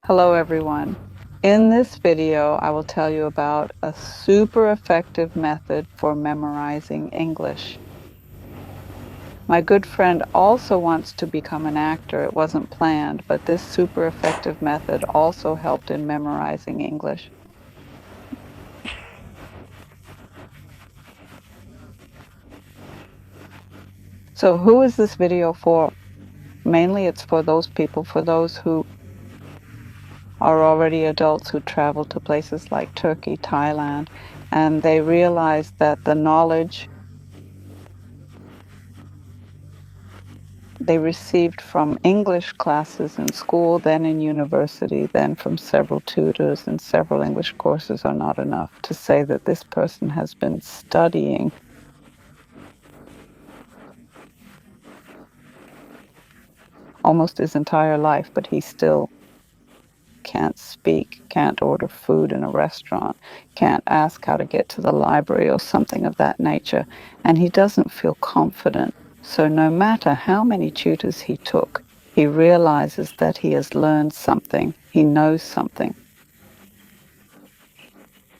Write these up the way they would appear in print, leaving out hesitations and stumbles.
Hello everyone. In this video, I will tell you about a super effective method for memorizing English. My good friend also wants to become an actor. It wasn't planned, but this super effective method also helped in memorizing English. So who is this video for? Mainly it's for those people, for those who are already adults who travel to places like Turkey, Thailand, and they realize that the knowledge they received from English classes in school, then in university, then from several tutors and several English courses are not enough to say that this person has been studying almost his entire life, but he still can't speak, can't order food in a restaurant, can't ask how to get to the library or something of that nature, and he doesn't feel confident. So no matter how many tutors he took, he realizes that he has learned something, he knows something,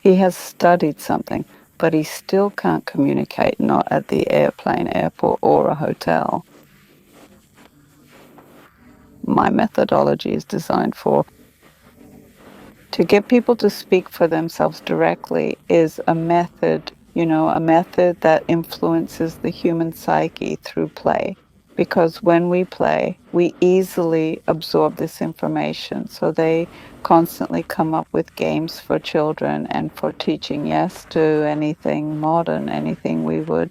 he has studied something, but he still can't communicate, not at the airplane, airport, or a hotel. My methodology is designed for to get people to speak for themselves directly is a method, a method that influences the human psyche through play. Because when we play, we easily absorb this information. So they constantly come up with games for children and for teaching yes to anything modern, anything we would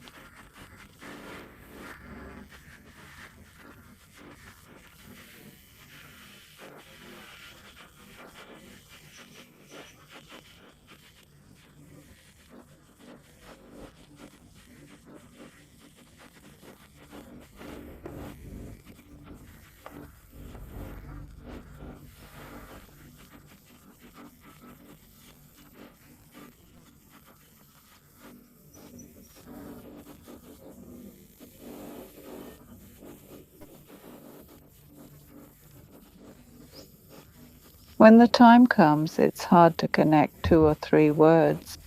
when the time comes, it's hard to connect 2 or 3 words.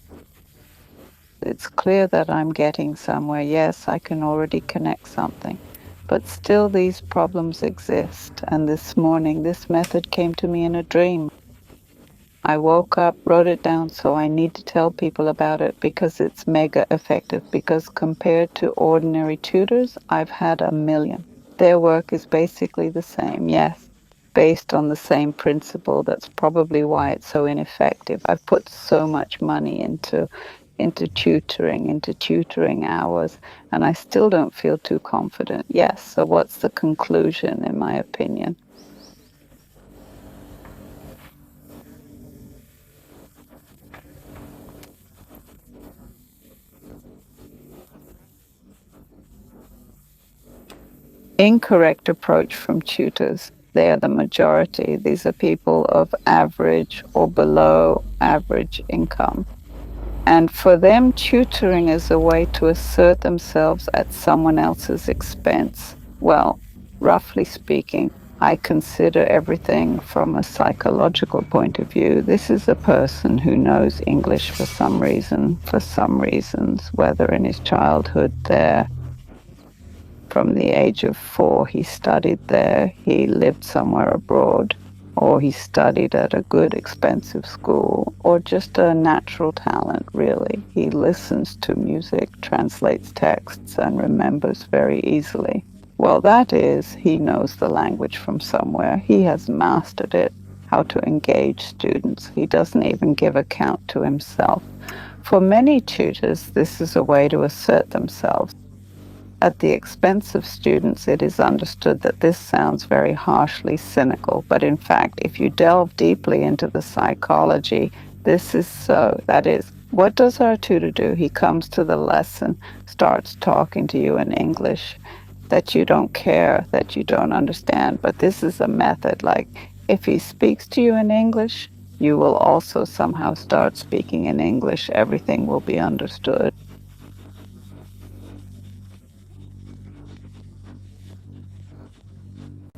It's clear that I'm getting somewhere. Yes, I can already connect something. But still these problems exist. And this morning, this method came to me in a dream. I woke up, wrote it down, so I need to tell people about it because it's mega effective. Because compared to ordinary tutors, I've had a million. Their work is basically the same, yes, based on the same principle. That's probably why it's so ineffective. I've put so much money into tutoring hours, and I still don't feel too confident. Yes, so what's the conclusion, in my opinion? Incorrect approach from tutors. They are the majority. These are people of average or below average income. And for them, tutoring is a way to assert themselves at someone else's expense. Well, roughly speaking, I consider everything from a psychological point of view. This is a person who knows English for some reason, for some reasons, whether in his childhood there, from the age of 4, he studied there, he lived somewhere abroad, or he studied at a good, expensive school, or just a natural talent, really. He listens to music, translates texts, and remembers very easily. Well, that is, he knows the language from somewhere. He has mastered it, how to engage students. He doesn't even give account to himself. For many tutors, this is a way to assert themselves. At the expense of students, it is understood that this sounds very harshly cynical, but in fact, if you delve deeply into the psychology, this is so. That is, what does our tutor do? He comes to the lesson, starts talking to you in English that you don't care, that you don't understand, but this is a method. Like, if he speaks to you in English, you will also somehow start speaking in English. Everything will be understood.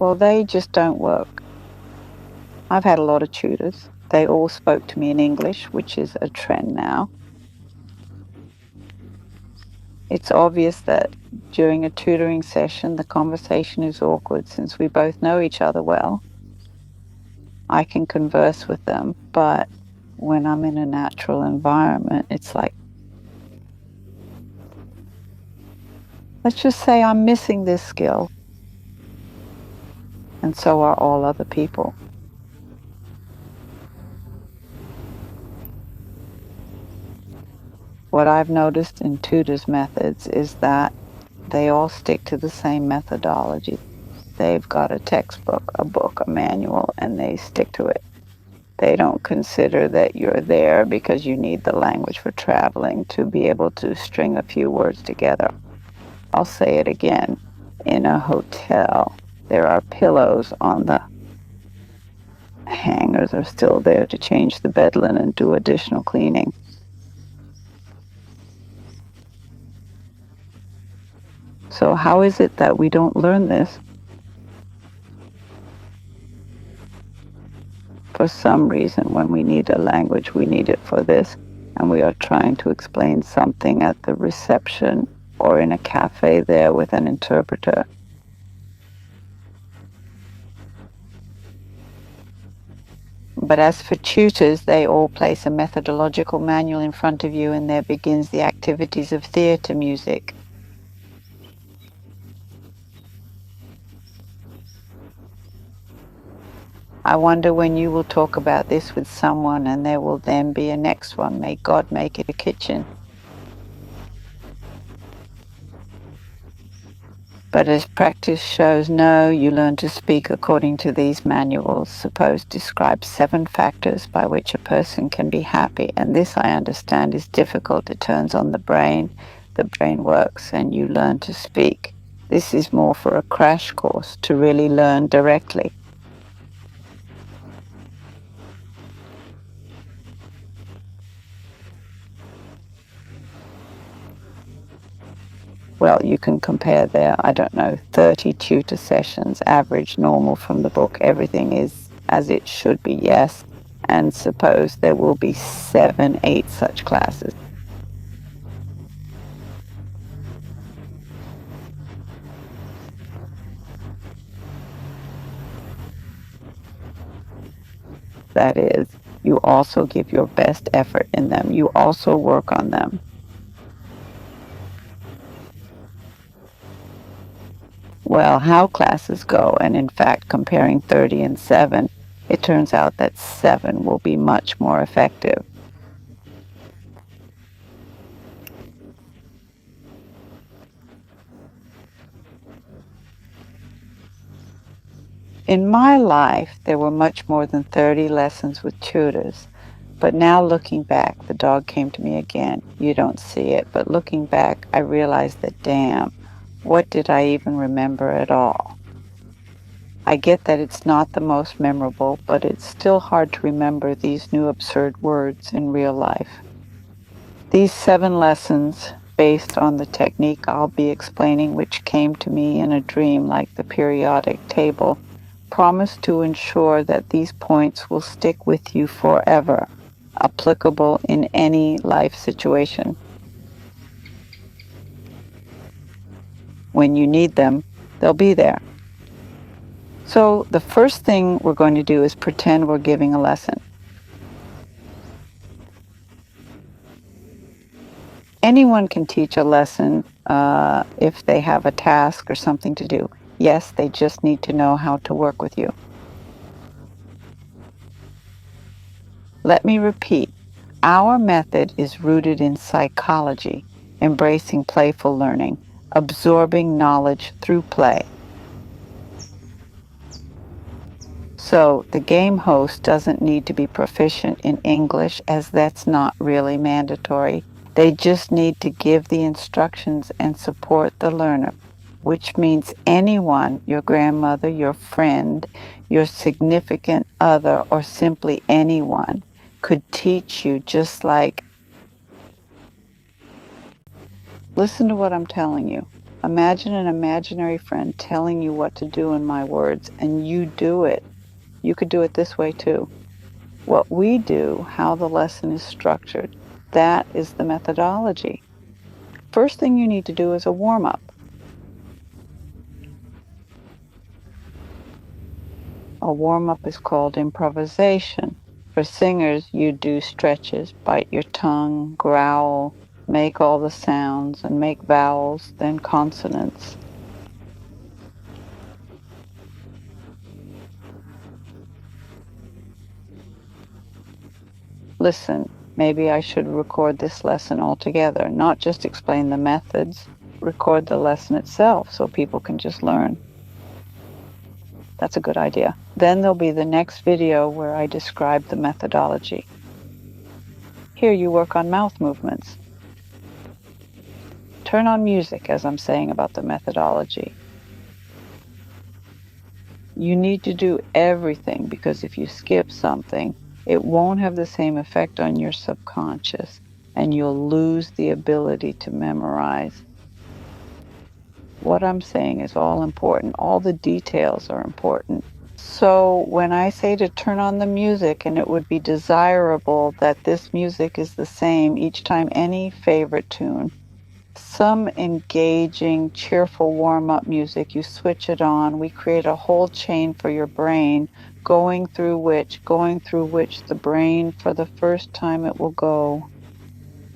Well, they just don't work. I've had a lot of tutors. They all spoke to me in English, which is a trend now. It's obvious that during a tutoring session, the conversation is awkward since we both know each other well. I can converse with them, but when I'm in a natural environment, it's like, let's just say I'm missing this skill, and so are all other people. What I've noticed in tutors' methods is that they all stick to the same methodology. They've got a textbook, a book, a manual, and they stick to it. They don't consider that you're there because you need the language for traveling to be able to string a few words together. I'll say it again. In a hotel, there are pillows on the hangers are still there to change the bed linen and do additional cleaning. So how is it that we don't learn this? For some reason, when we need a language, we need it for this, and we are trying to explain something at the reception or in a cafe there with an interpreter. But as for tutors, they all place a methodological manual in front of you, and there begins the activities of theatre music. I wonder when you will talk about this with someone and there will then be a next one. May God make it a kitchen. But as practice shows, no, you learn to speak according to these manuals. Suppose describe 7 factors by which a person can be happy. And this, I understand, is difficult. It turns on the brain works, and you learn to speak. This is more for a crash course to really learn directly. Well, you can compare their, I don't know, 30 tutor sessions, average, normal from the book. Everything is as it should be, yes. And suppose there will be 7, 8 such classes. That is, you also give your best effort in them. You also work on them. Well, how classes go, and in fact, comparing 30 and 7, it turns out that 7 will be much more effective. In my life, there were much more than 30 lessons with tutors. But now looking back, the dog came to me again. You don't see it, but looking back, I realized that, damn, what did I even remember at all? I get that it's not the most memorable, but it's still hard to remember these new absurd words in real life. These 7 lessons, based on the technique I'll be explaining, which came to me in a dream like the periodic table, promise to ensure that these points will stick with you forever, applicable in any life situation. When you need them, they'll be there. So the first thing we're going to do is pretend we're giving a lesson. Anyone can teach a lesson if they have a task or something to do. Yes, they just need to know how to work with you. Let me repeat. Our method is rooted in psychology, embracing playful learning, absorbing knowledge through play. So the game host doesn't need to be proficient in English, as that's not really mandatory. They just need to give the instructions and support the learner, which means anyone, your grandmother, your friend, your significant other, or simply anyone, could teach you, just like, listen to what I'm telling you. Imagine an imaginary friend telling you what to do in my words, and you do it. You could do it this way too. What we do, how the lesson is structured, that is the methodology. First thing you need to do is a warm-up. A warm-up is called improvisation. For singers, you do stretches, bite your tongue, growl, make all the sounds, and make vowels, then consonants. Listen, maybe I should record this lesson altogether, not just explain the methods, record the lesson itself so people can just learn. That's a good idea. Then there'll be the next video where I describe the methodology. Here you work on mouth movements. Turn on music as I'm saying about the methodology. You need to do everything because if you skip something, it won't have the same effect on your subconscious and you'll lose the ability to memorize. What I'm saying is all important. All the details are important. So when I say to turn on the music, and it would be desirable that this music is the same each time, any favorite tune, some engaging, cheerful warm-up music, you switch it on, we create a whole chain for your brain, going through which the brain, for the first time it will go,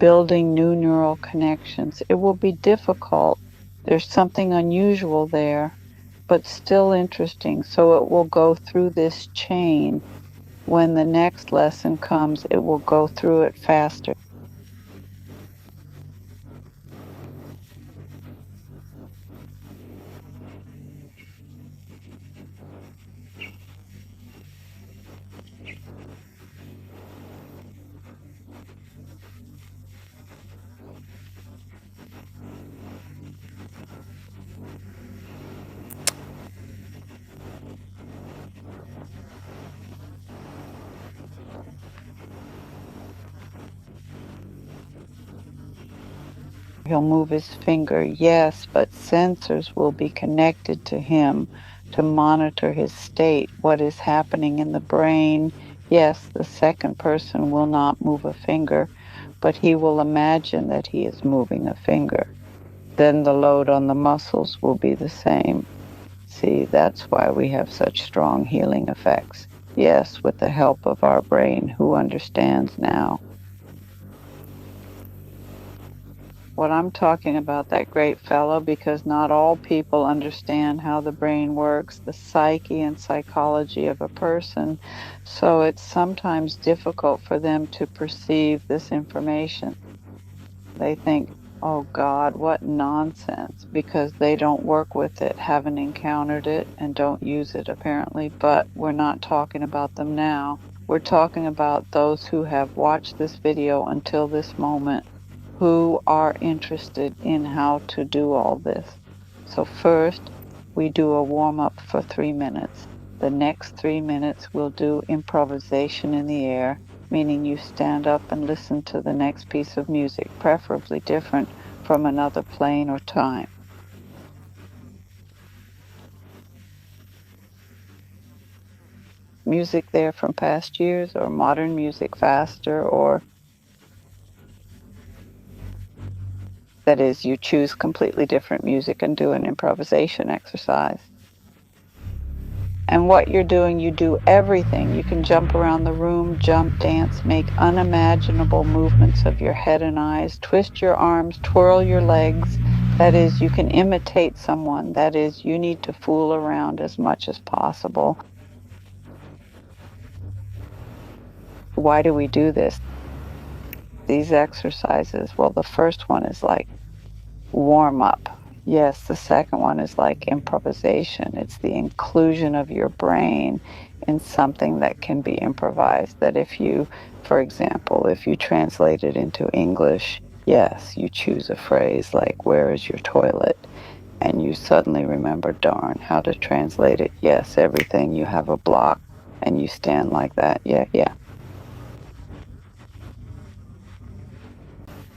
building new neural connections. It will be difficult. There's something unusual there, but still interesting. So it will go through this chain. When the next lesson comes, it will go through it faster. He'll move his finger, yes, but sensors will be connected to him to monitor his state, what is happening in the brain. Yes, the second person will not move a finger, but he will imagine that he is moving a finger. Then the load on the muscles will be the same. See, that's why we have such strong healing effects. Yes, with the help of our brain, who understands now. What I'm talking about, that great fellow, because not all people understand how the brain works, the psyche and psychology of a person, so it's sometimes difficult for them to perceive this information. They think, oh God, what nonsense, because they don't work with it, haven't encountered it, and don't use it apparently. But we're not talking about them now. We're talking about those who have watched this video until this moment, who are interested in how to do all this. So first, we do a warm-up for 3 minutes. The next 3 minutes, we'll do improvisation in the air, meaning you stand up and listen to the next piece of music, preferably different from another plane or time. Music there from past years, or modern music faster, or that is, you choose completely different music and do an improvisation exercise. And what you're doing, you do everything. You can jump around the room, jump, dance, make unimaginable movements of your head and eyes, twist your arms, twirl your legs. That is, you can imitate someone. That is, you need to fool around as much as possible. Why do we do this? These exercises, well, the first one is like warm up. Yes, the second one is like improvisation. It's the inclusion of your brain in something that can be improvised. That if you, for example, if you translate it into English, yes, you choose a phrase like, where is your toilet? And you suddenly remember, darn, how to translate it. Yes, everything, you have a block and you stand like that. Yeah, yeah.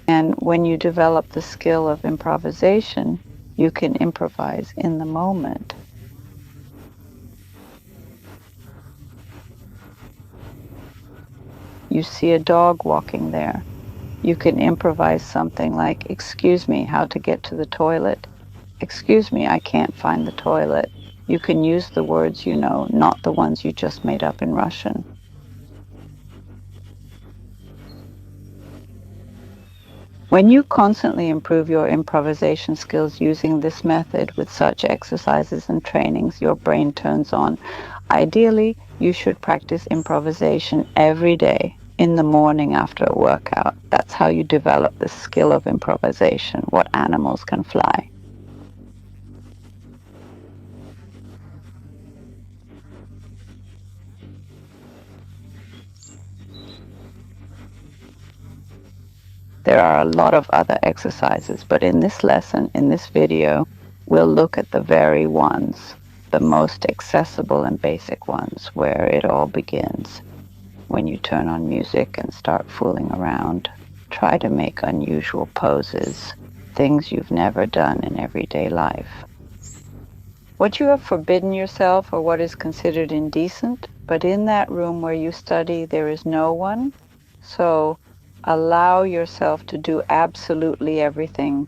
And when you develop the skill of improvisation, you can improvise in the moment. You see a dog walking there. You can improvise something like, "Excuse me, how to get to the toilet?" "Excuse me, I can't find the toilet." You can use the words you know, not the ones you just made up in Russian. When you constantly improve your improvisation skills using this method with such exercises and trainings, your brain turns on. Ideally, you should practice improvisation every day in the morning after a workout. That's how you develop the skill of improvisation, what animals can fly. There are a lot of other exercises, but in this lesson, in this video, we'll look at the very ones, the most accessible and basic ones, where it all begins. When you turn on music and start fooling around, try to make unusual poses, things you've never done in everyday life. What you have forbidden yourself or what is considered indecent, but in that room where you study there is no one, so allow yourself to do absolutely everything.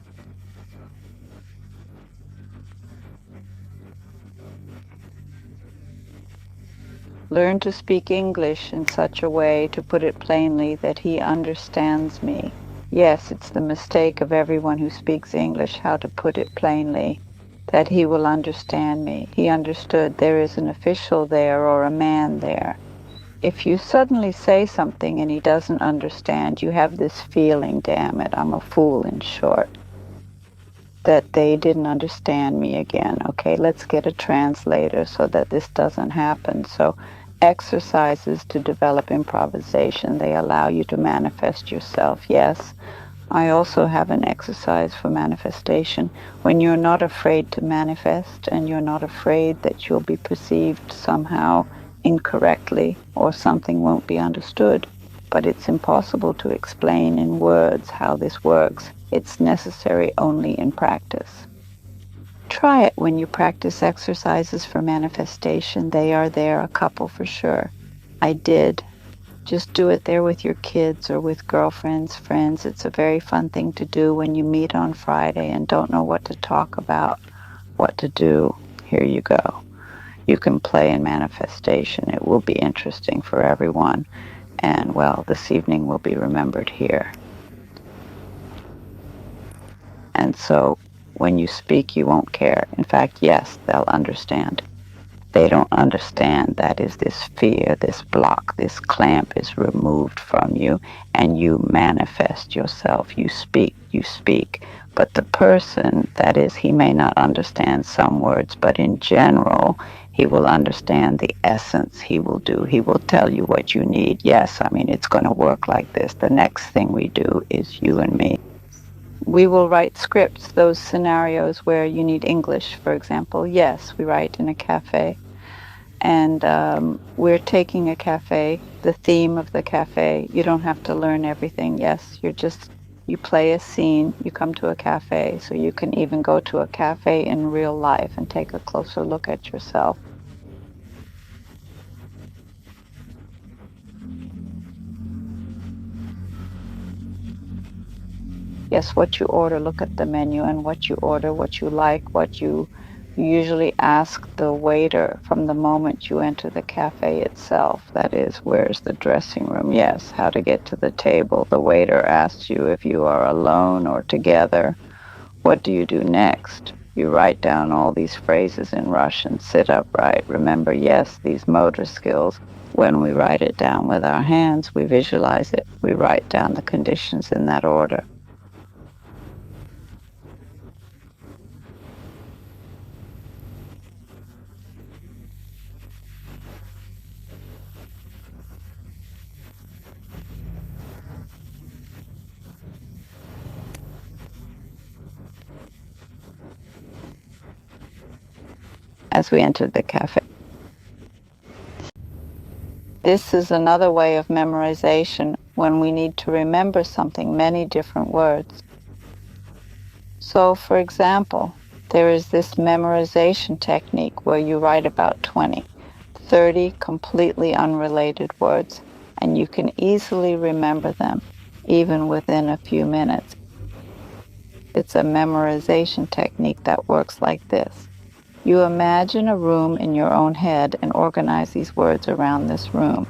Learn to speak English in such a way, to put it plainly, that he understands me. Yes, it's the mistake of everyone who speaks English, how to put it plainly, that he will understand me. He understood there is an official there or a man there. If you suddenly say something and he doesn't understand, you have this feeling, damn it, I'm a fool, in short, that they didn't understand me again. Okay, let's get a translator so that this doesn't happen. So exercises to develop improvisation, they allow you to manifest yourself. Yes, I also have an exercise for manifestation. When you're not afraid to manifest and you're not afraid that you'll be perceived somehow incorrectly or something won't be understood, but it's impossible to explain in words how this works. It's necessary only in practice. Try it when you practice exercises for manifestation. They are there, a couple for sure. I did. Just do it there with your kids or with girlfriends, friends. It's a very fun thing to do when you meet on Friday and don't know what to talk about, what to do. Here you go. You can play in manifestation. It will be interesting for everyone. And, well, this evening will be remembered here. And so when you speak, you won't care. In fact, yes, they'll understand. They don't understand that is this fear, this block, this clamp is removed from you, and you manifest yourself. You speak. But the person, that is, he may not understand some words, but in general, he will understand the essence. He will tell you what you need. Yes, I mean, it's going to work like this. The next thing we do is you and me. We will write scripts, those scenarios where you need English, for example. Yes, we write in a cafe. And we're taking a cafe, the theme of the cafe. You don't have to learn everything. Yes, you play a scene, you come to a cafe. So you can even go to a cafe in real life and take a closer look at yourself. Yes, what you order, look at the menu and what you order, what you like, what you usually ask the waiter from the moment you enter the cafe itself. That is, where's the dressing room? Yes, how to get to the table. The waiter asks you if you are alone or together. What do you do next? You write down all these phrases in Russian. Sit upright. Remember, yes, these motor skills. When we write it down with our hands, we visualize it. We write down the conditions in that order. As we entered the cafe. This is another way of memorization when we need to remember something, many different words. So, for example, there is this memorization technique where you write about 20, 30 completely unrelated words. and you can easily remember them, even within a few minutes. It's a memorization technique that works like this. You imagine a room in your own head and organize these words around this room.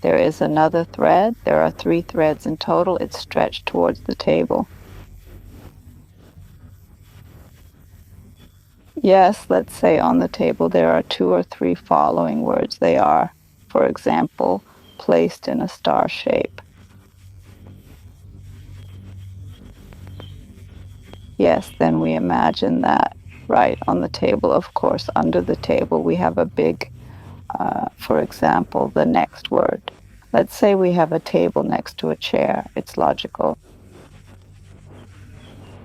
There is another thread. There are 3 threads in total. It's stretched towards the table. Yes, let's say on the table there are 2 or 3 following words. They are, for example, placed in a star shape. Yes, then we imagine that right on the table. Of course, under the table we have a big, for example, the next word. Let's say we have a table next to a chair. It's logical.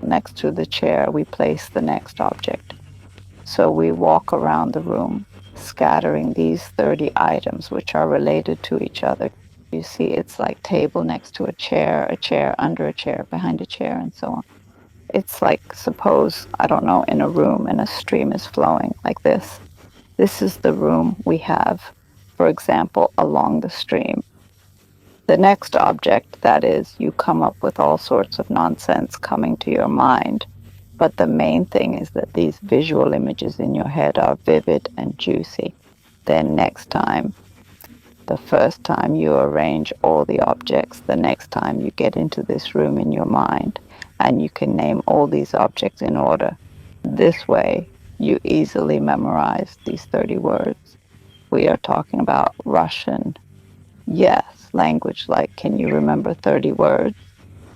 Next to the chair, we place the next object. So we walk around the room, scattering these 30 items which are related to each other. You see, it's like table next to a chair, under a chair, behind a chair, and so on. It's like, suppose, I don't know, in a room and a stream is flowing like this. This is the room we have, for example, along the stream. The next object, that is, you come up with all sorts of nonsense coming to your mind. But the main thing is that these visual images in your head are vivid and juicy. Then next time, the first time you arrange all the objects, the next time you get into this room in your mind, and you can name all these objects in order. This way, you easily memorize these 30 words. We are talking about Russian. Yes, language like, can you remember 30 words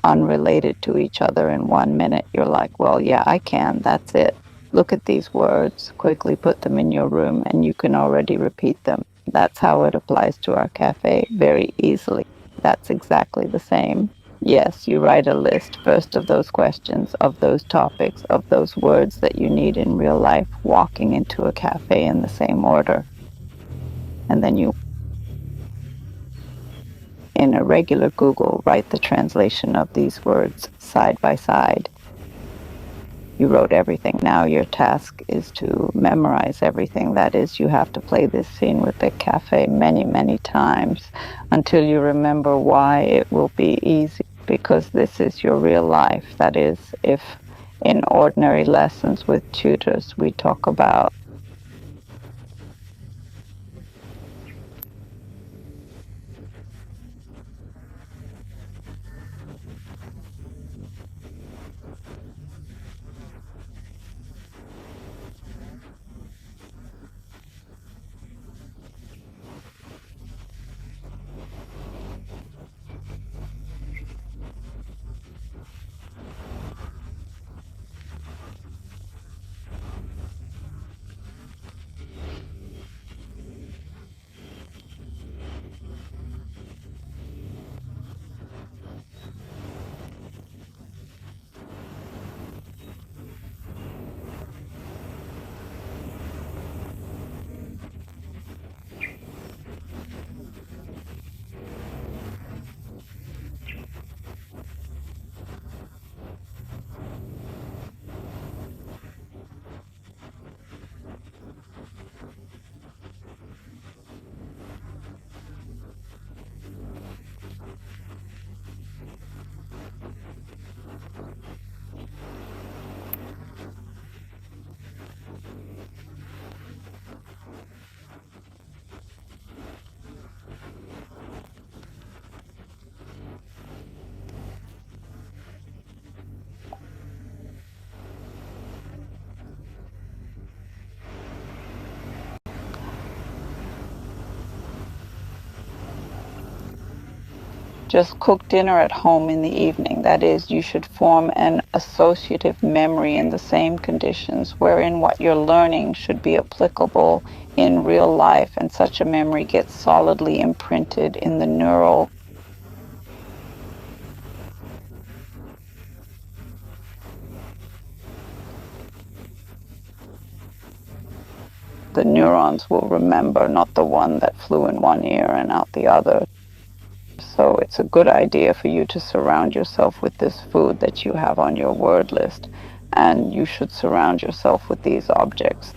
unrelated to each other in 1 minute? You're like, well, yeah, I can. That's it. Look at these words, quickly put them in your room, and you can already repeat them. That's how it applies to our cafe very easily. That's exactly the same. Yes, you write a list first of those questions, of those topics, of those words that you need in real life, walking into a cafe in the same order. And then you, in a regular Google, write the translation of these words side by side. You wrote everything. Now your task is to memorize everything. That is, you have to play this scene with the cafe many, many times until you remember why it will be easy, because this is your real life. That is, if in ordinary lessons with tutors we talk about just cook dinner at home in the evening. That is, you should form an associative memory in the same conditions wherein what you're learning should be applicable in real life, and such a memory gets solidly imprinted in the neural The neurons will remember, not the one that flew in one ear and out the other. So it's a good idea for you to surround yourself with this food that you have on your word list. And you should surround yourself with these objects.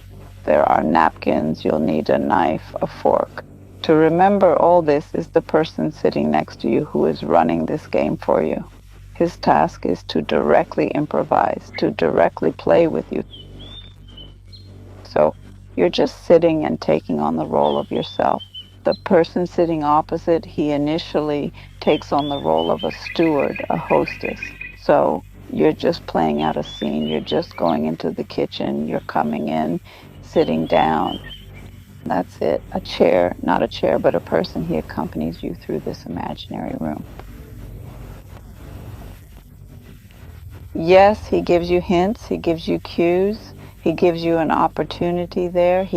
There are napkins, you'll need a knife, a fork. To remember all this is the person sitting next to you who is running this game for you. His task is to directly improvise, to directly play with you. So you're just sitting and taking on the role of yourself. The person sitting opposite, he initially takes on the role of a steward, a hostess. So you're just playing out a scene. You're just going into the kitchen. You're coming in, sitting down. That's it. A chair, not a chair, but a person. He accompanies you through this imaginary room. Yes, he gives you hints. He gives you cues. He gives you an opportunity there.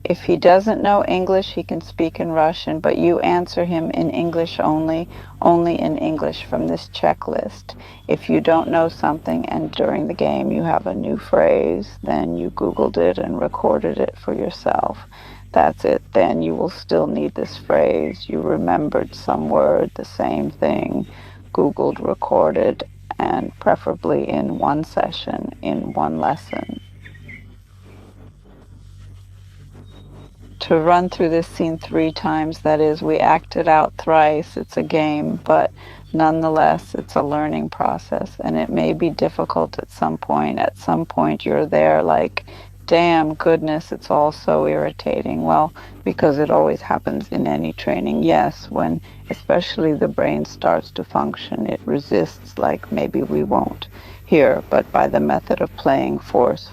If he doesn't know English, he can speak in Russian, but you answer him in English only in English from this checklist. If you don't know something and during the game you have a new phrase, then you Googled it and recorded it for yourself. That's it. Then you will still need this phrase. You remembered some word, the same thing, Googled, recorded, and preferably in one session, in one lesson. To run through this scene 3 times, that is, we act it out thrice. It's a game, but nonetheless, it's a learning process, and it may be difficult at some point. At some point, you're there like, damn goodness, it's all so irritating. Well, because it always happens in any training. Yes, when especially the brain starts to function, it resists like maybe we won't here, but by the method of playing force,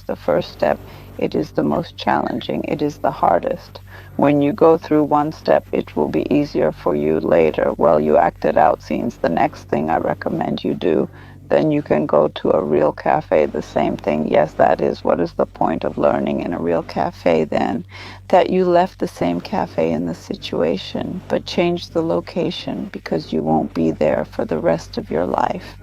the first step, it is the most challenging. It is the hardest. When you go through one step, it will be easier for you later. Well, you acted out scenes. The next thing I recommend you do, then you can go to a real cafe. The same thing. Yes, that is what is the point of learning in a real cafe then? That you left the same cafe in the situation, but change the location because you won't be there for the rest of your life.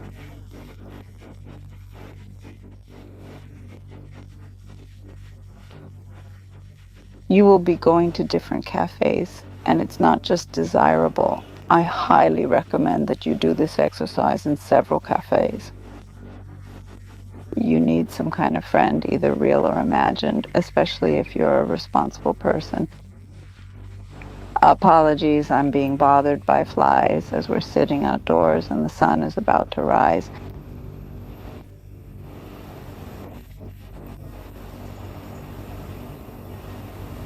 You will be going to different cafes, and it's not just desirable. I highly recommend that you do this exercise in several cafes. You need some kind of friend, either real or imagined, especially if you're a responsible person. Apologies, I'm being bothered by flies as we're sitting outdoors and the sun is about to rise.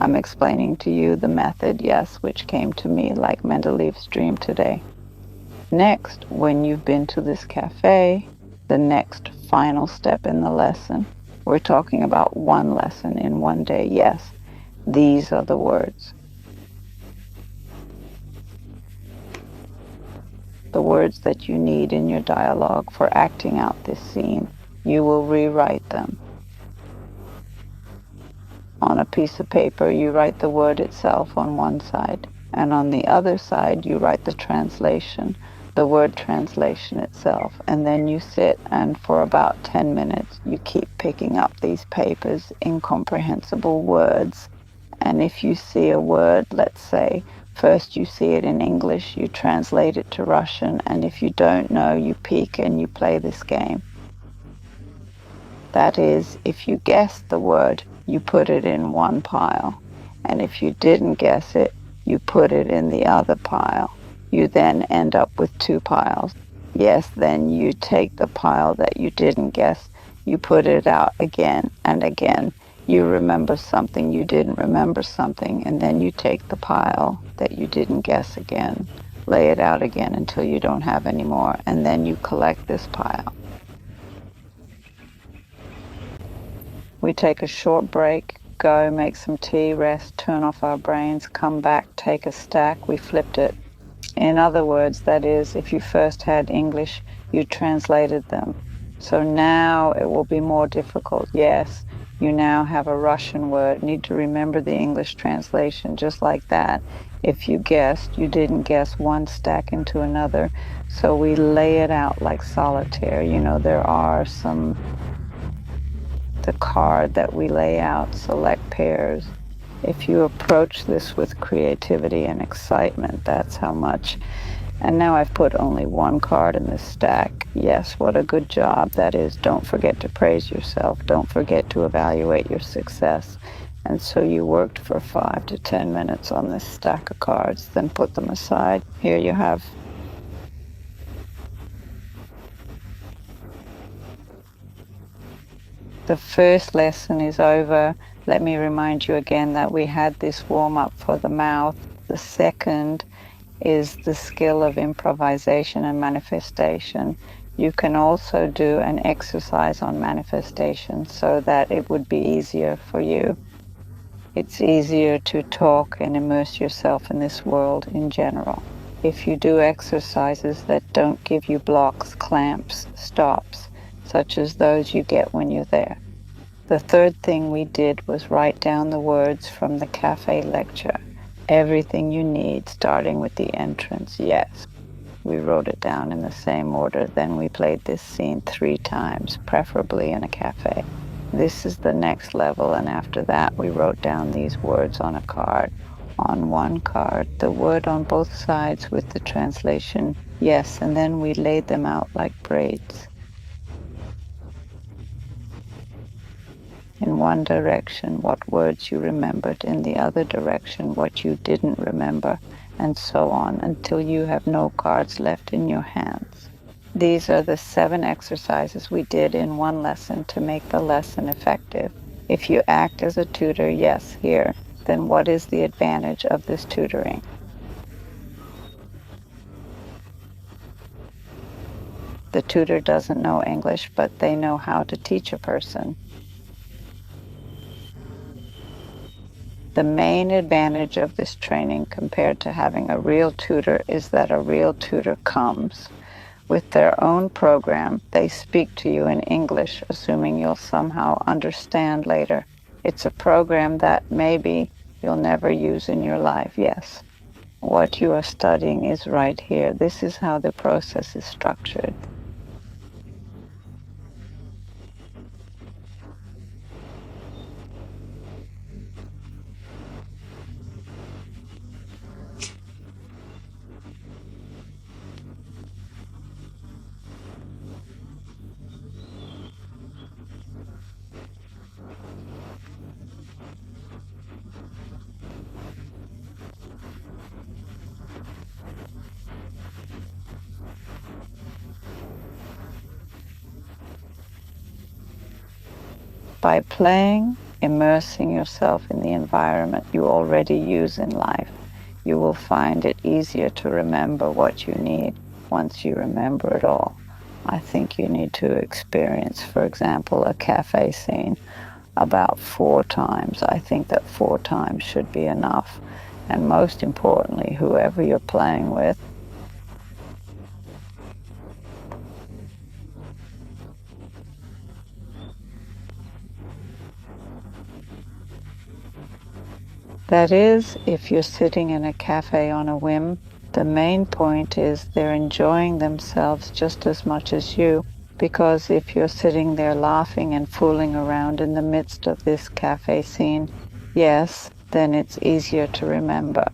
I'm explaining to you the method, yes, which came to me like Mendeleev's dream today. Next, when you've been to this cafe, the next final step in the lesson, we're talking about one lesson in one day. Yes, these are the words. The words that you need in your dialogue for acting out this scene. You will rewrite them. On a piece of paper, you write the word itself on one side, and on the other side, you write the translation, the word translation itself, and then you sit and for about 10 minutes, you keep picking up these papers, incomprehensible words, and if you see a word, let's say, first you see it in English, you translate it to Russian, and if you don't know, you peek and you play this game. That is, if you guess the word, you put it in one pile. And if you didn't guess it, you put it in the other pile. You then end up with 2 piles. Yes, then you take the pile that you didn't guess, you put it out again and again. You remember something, you didn't remember something, and then you take the pile that you didn't guess again, lay it out again until you don't have any more, and then you collect this pile. We take a short break, go make some tea, rest, turn off our brains, come back, take a stack, we flipped it. In other words, that is, if you first had English, you translated them. So now it will be more difficult. Yes, you now have a Russian word, need to remember the English translation just like that. If you guessed, you didn't guess one stack into another. So we lay it out like solitaire. You know, there are some the card that we lay out, select pairs. If you approach this with creativity and excitement, that's how much. And now I've put only one card in this stack. Yes, what a good job that is. Don't forget to praise yourself. Don't forget to evaluate your success. And so you worked for 5 to 10 minutes on this stack of cards, then put them aside. Here you have. The first lesson is over. Let me remind you again that we had this warm-up for the mouth. The second is the skill of improvisation and manifestation. You can also do an exercise on manifestation so that it would be easier for you. It's easier to talk and immerse yourself in this world in general. If you do exercises that don't give you blocks, clamps, stops, such as those you get when you're there. The third thing we did was write down the words from the cafe lecture. Everything you need, starting with the entrance. Yes, we wrote it down in the same order. Then we played this scene 3 times, preferably in a cafe. This is the next level, and after that we wrote down these words on a card. On one card, the word on both sides with the translation, yes, and then we laid them out like braids. In one direction, what words you remembered, in the other direction, what you didn't remember, and so on, until you have no cards left in your hands. These are the 7 exercises we did in one lesson to make the lesson effective. If you act as a tutor, yes, here, then what is the advantage of this tutoring? The tutor doesn't know English, but they know how to teach a person. The main advantage of this training compared to having a real tutor is that a real tutor comes with their own program. They speak to you in English, assuming you'll somehow understand later. It's a program that maybe you'll never use in your life, yes. What you are studying is right here. This is how the process is structured. By playing, immersing yourself in the environment you already use in life, you will find it easier to remember what you need once you remember it all. I think you need to experience, for example, a cafe scene about 4 times. I think that 4 times should be enough. And most importantly, whoever you're playing with, that is, if you're sitting in a cafe on a whim, the main point is they're enjoying themselves just as much as you, because if you're sitting there laughing and fooling around in the midst of this cafe scene, yes, then it's easier to remember.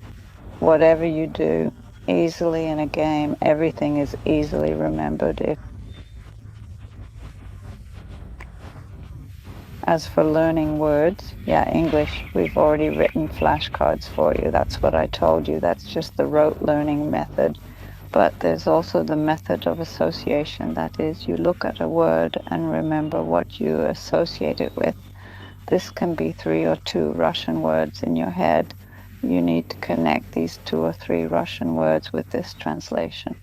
Whatever you do, easily in a game, everything is easily remembered. As for learning words, yeah, English, we've already written flashcards for you. That's what I told you. That's just the rote learning method. But there's also the method of association. That is, you look at a word and remember what you associate it with. This can be 3 or 2 Russian words in your head. You need to connect these 2 or 3 Russian words with this translation.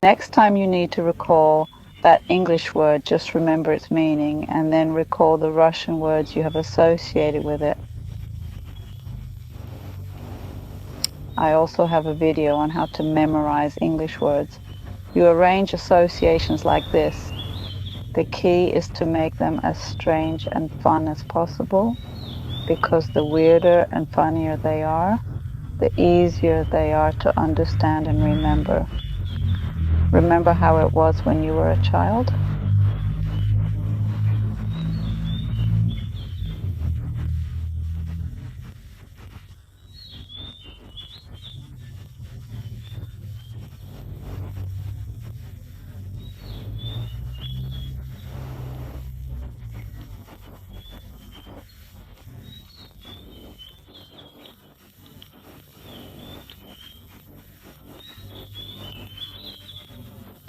Next time you need to recall that English word, just remember its meaning and then recall the Russian words you have associated with it. I also have a video on how to memorize English words. You arrange associations like this. The key is to make them as strange and fun as possible, because the weirder and funnier they are, the easier they are to understand and remember. Remember how it was when you were a child?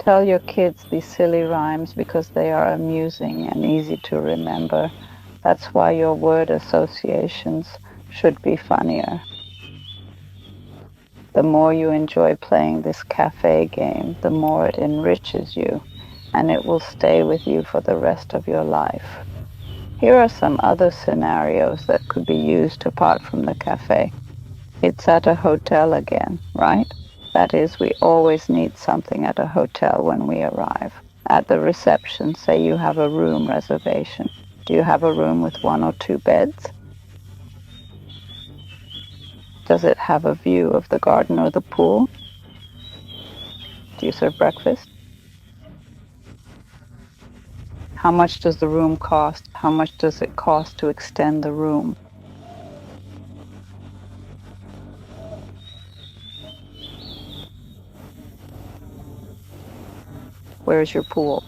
Tell your kids these silly rhymes because they are amusing and easy to remember. That's why your word associations should be funnier. The more you enjoy playing this cafe game, the more it enriches you, and it will stay with you for the rest of your life. Here are some other scenarios that could be used apart from the cafe. It's at a hotel again, right? That is, we always need something at a hotel when we arrive. At the reception, say you have a room reservation. Do you have a room with one or two beds? Does it have a view of the garden or the pool? Do you serve breakfast? How much does the room cost? How much does it cost to extend the room? Where's your pool?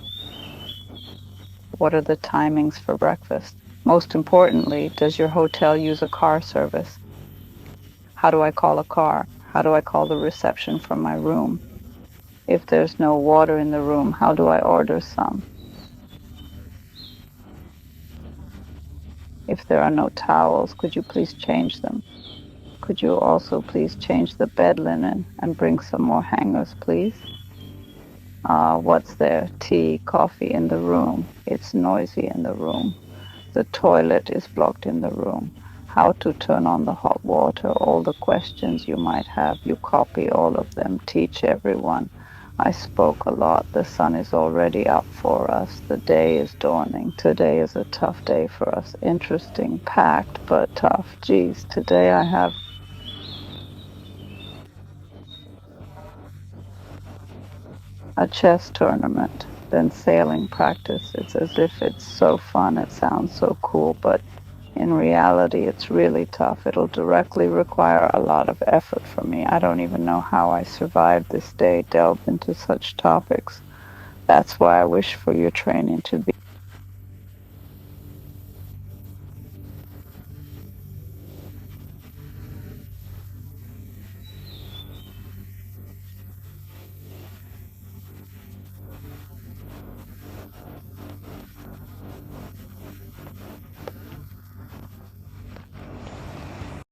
What are the timings for breakfast? Most importantly, does your hotel use a car service? How do I call a car? How do I call the reception from my room? If there's no water in the room, how do I order some? If there are no towels, could you please change them? Could you also please change the bed linen and bring some more hangers, please? What's there? Tea, coffee in the room. It's noisy in the room. The toilet is blocked in the room. How to turn on the hot water, all the questions you might have, you copy all of them, teach everyone. I spoke a lot. The sun is already up for us. The day is dawning. Today is a tough day for us. Interesting, packed, but tough. Geez, today I have a chess tournament, then sailing practice. It's as if it's so fun, it sounds so cool, but in reality, it's really tough. It'll directly require a lot of effort from me. I don't even know how I survived this day, delved into such topics. That's why I wish for your training to be